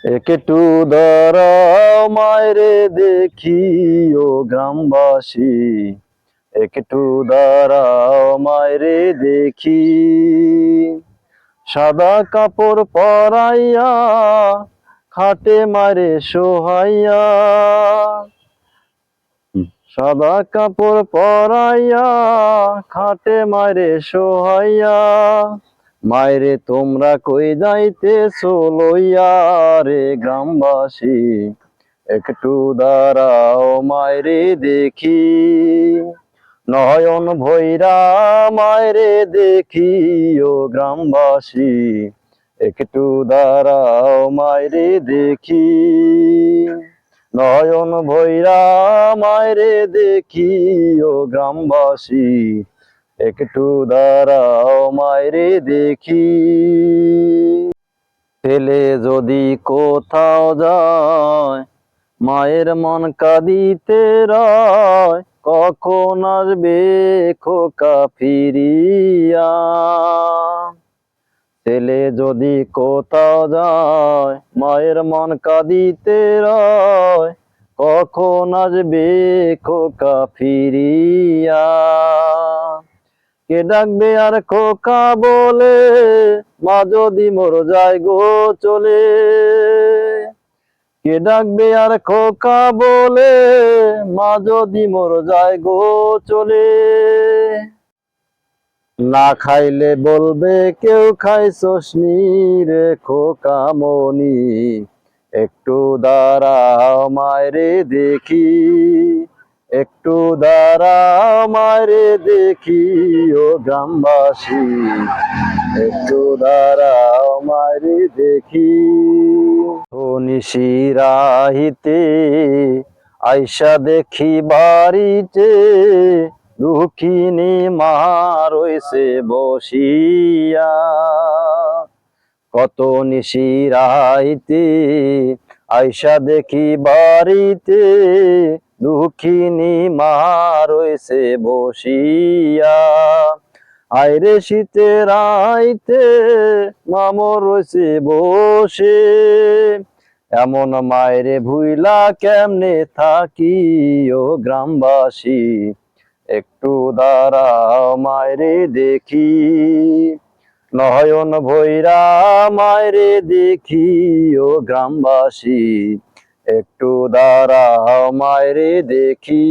একটু দাঁড়াও মায়রে দেখি ও গ্রামবাসী, একটু দাঁড়াও মায়রে দেখি। সাদা কাপড় পরাইয়া খাটে মারে সোহাইয়া, সাদা কাপড় পরাইয়া খাটে মারে সোহাইয়া। মায়রে তোমরা কই যাইতেছো লইয়া রে গ্রামবাসী, একটু দাঁড়াও মায়রে দেখি। নয়ন ভৈরা মায়রে দেখি ও গ্রামবাসী, একটু দাঁড়াও মায়রে দেখি। নয়ন ভৈরা মায়রে দেখি ও গ্রামবাসী, একটু দাঁড়াও মায়রে দেখি। ছেলে যদি কোথাও যায় মায়ের মন কাঁদিতে রয়, কখন আসবে খোকা ফিরিয়া। ছেলে যদি কোথাও যায় মায়ের মন কাঁদিতে রয়, কখন আসবে খোকা ফিরিয়া। কে ডাকবে আর খোকা বলে, মা যদি মোর যায় গো চলে। কে ডাকবে আর খোকা বলে, মা যদি মোর যায় গো চলে। না খাইলে বলবে কেউ খাইছস নি রে খোকা মনি, একটু দাঁড়াও মায়রে দেখি। একটু দাঁড়াও মায়রে দেখি ও গ্রামবাসী, একটু দাঁড়াও মায়রে দেখি। নিশিরাহিতে আইসা দেখি বাড়িতে, দুঃখিনী মা রইছে বসিয়া। কত নিশিরাইতে আইসা দেখি বাড়িতে, দুঃখিনী মা রইছে বসিয়া। আইরে শীতের আইতে মামর রইছে বসে, এমন মায়েরে ভুইলা কেমনে থাকি ও গ্রামবাসী, একটু দাঁড়াও মায়রে দেখি। নয়ন ভৈরা মায়রে দেখি ও গ্রামবাসী, একটু দাঁড়াও মায়রে দেখি।